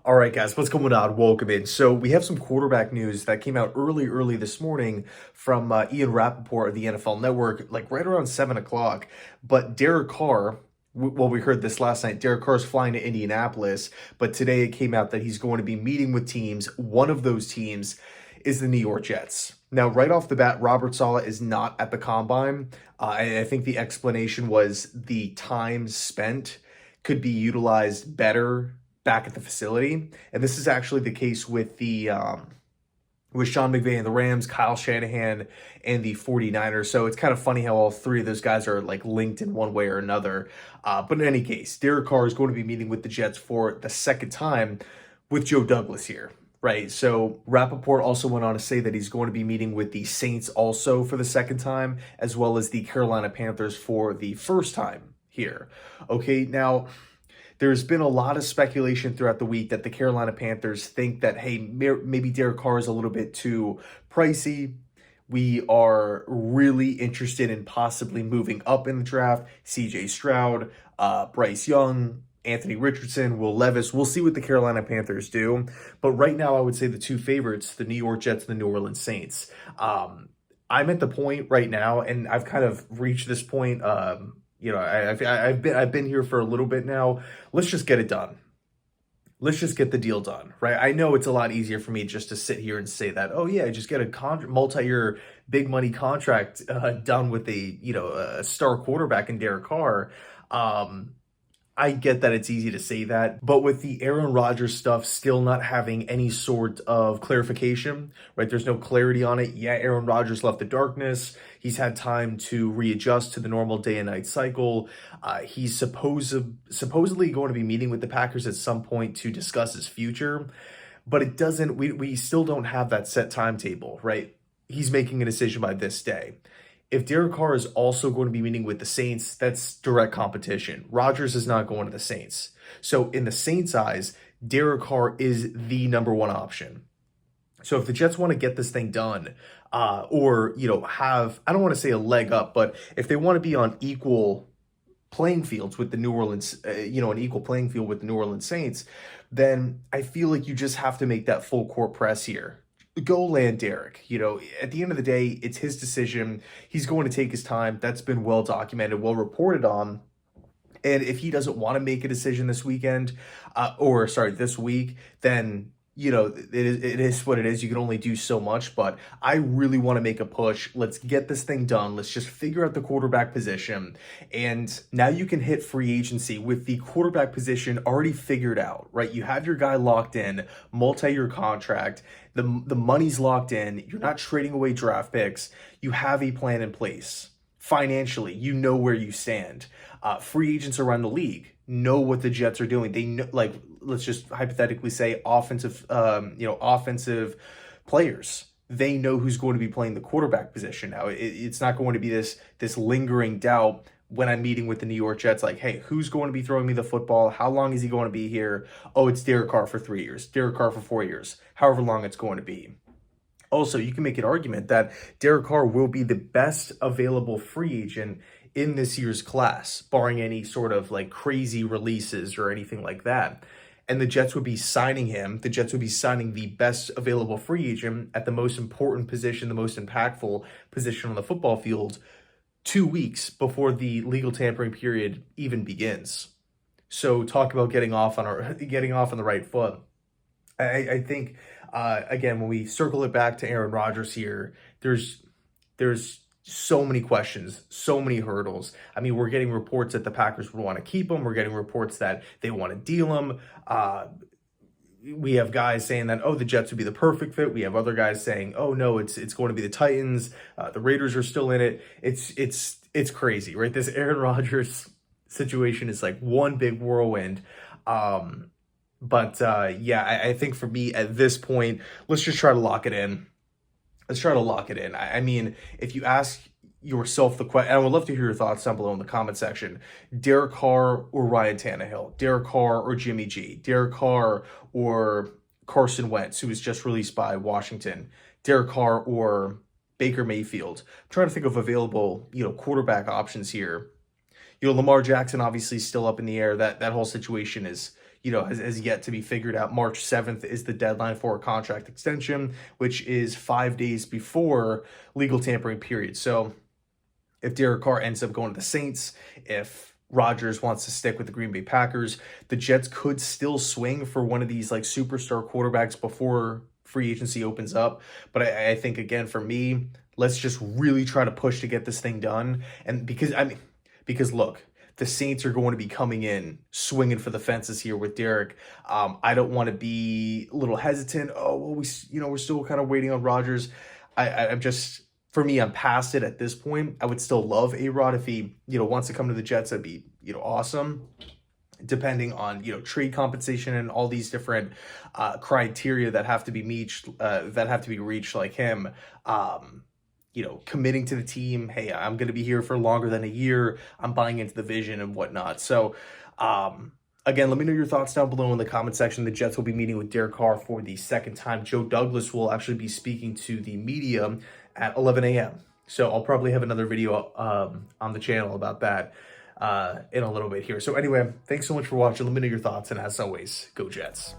All right, guys, what's going on? Welcome in. So we have some quarterback news that came out early this morning from Ian Rapoport of the NFL Network, like right around 7 o'clock. But Derek Carr, well, we heard this last night. Derek Carr's flying to Indianapolis, but today it came out that he's going to be meeting with teams. One of those teams is the New York Jets. Now, right off the bat, Robert Saleh is not at the combine. I think the explanation was the time spent could be utilized better back at the facility. And this is actually the case with with Sean McVay and the Rams, Kyle Shanahan and the 49ers. So it's kind of funny how all three of those guys are like linked in one way or another. But in any case, Derek Carr is going to be meeting with the Jets for the second time with Joe Douglas here. Right. So Rapoport also went on to say that he's going to be meeting with the Saints also for the second time, as well as the Carolina Panthers for the first time here. Okay, now there's been a lot of speculation throughout the week that the Carolina Panthers think that, hey, maybe Derek Carr is a little bit too pricey. We are really interested in possibly moving up in the draft. CJ Stroud, Bryce Young, Anthony Richardson, Will Levis. We'll see what the Carolina Panthers do. But right now, I would say the two favorites, the New York Jets and the New Orleans Saints. I'm at the point right now, and I've kind of reached this point. I've been here for a little bit now. Let's just get it done. Let's just get the deal done, right? I know it's a lot easier for me just to sit here and say that, oh yeah, just get a multi-year big money contract done with a star quarterback in Derek Carr. I get that it's easy to say that, but with the Aaron Rodgers stuff still not having any sort of clarification, right? There's no clarity on it. Yeah, Aaron Rodgers left the darkness. He's had time to readjust to the normal day and night cycle. He's supposedly going to be meeting with the Packers at some point to discuss his future, but it doesn't, we still don't have that set timetable, right? He's making a decision by this day. If Derek Carr is also going to be meeting with the Saints, that's direct competition. Rodgers is not going to the Saints. So in the Saints' eyes, Derek Carr is the number one option. So if the Jets want to get this thing done, have, I don't want to say a leg up, but if they want to be on equal playing fields with the New Orleans, an equal playing field with the New Orleans Saints, then I feel like you just have to make that full court press here. Go land Derek. At the end of the day, it's his decision. He's going to take his time. That's been well documented, well reported on. And if he doesn't want to make a decision this week, then it is what it is. You can only do so much, but I really want to make a push. Let's get this thing done. Let's just figure out the quarterback position. And now you can hit free agency with the quarterback position already figured out, right? You have your guy locked in, multi-year contract. The money's locked in. You're not trading away draft picks. You have a plan in place. Financially, you know where you stand. Free agents around the league know what the Jets are doing. They know, like, let's just hypothetically say offensive players. They know who's going to be playing the quarterback position now. It's not going to be this lingering doubt when I'm meeting with the New York Jets, like, hey, who's going to be throwing me the football? How long is he going to be here? Oh, it's Derek Carr for 3 years, Derek Carr for 4 years, however long it's going to be. Also, you can make an argument that Derek Carr will be the best available free agent in this year's class, barring any sort of like crazy releases or anything like that. And the Jets would be signing him. The Jets would be signing the best available free agent at the most important position, the most impactful position on the football field, 2 weeks before the legal tampering period even begins. So talk about getting off on the right foot. I think again, when we circle it back to Aaron Rodgers here, there's so many questions, so many hurdles. I mean, we're getting reports that the Packers would want to keep him. We're getting reports that they want to deal him. We have guys saying that, oh, the Jets would be the perfect fit. We have other guys saying, oh no, it's going to be the Titans. The Raiders are still in it. It's crazy, right? This Aaron Rodgers situation is like one big whirlwind. I think for me at this point, let's just try to lock it in. Let's try to lock it in. I mean, if you ask yourself the question, and I would love to hear your thoughts down below in the comment section, Derek Carr or Ryan Tannehill, Derek Carr or Jimmy G, Derek Carr or Carson Wentz, who was just released by Washington, Derek Carr or Baker Mayfield. I'm trying to think of available, quarterback options here. Lamar Jackson obviously still up in the air. That whole situation is, has yet to be figured out. March 7th is the deadline for a contract extension, which is 5 days before legal tampering period. So if Derek Carr ends up going to the Saints, if Rodgers wants to stick with the Green Bay Packers, the Jets could still swing for one of these like superstar quarterbacks before free agency opens up. But I think, again, for me, let's just really try to push to get this thing done. And because look, the Saints are going to be coming in swinging for the fences here with Derek. I don't want to be a little hesitant. Oh, well, we're still kind of waiting on Rodgers. I'm just, for me, I'm past it at this point. I would still love A-Rod if he, wants to come to the Jets. That'd be, awesome. Depending on, trade compensation and all these different criteria that have to be reached, like him. Committing to the team. Hey, I'm going to be here for longer than a year. I'm buying into the vision and whatnot. So, again, let me know your thoughts down below in the comment section. The Jets will be meeting with Derek Carr for the second time. Joe Douglas will actually be speaking to the media at 11 a.m. So I'll probably have another video on the channel about that in a little bit here. So anyway, thanks so much for watching. Let me know your thoughts. And as always, go Jets.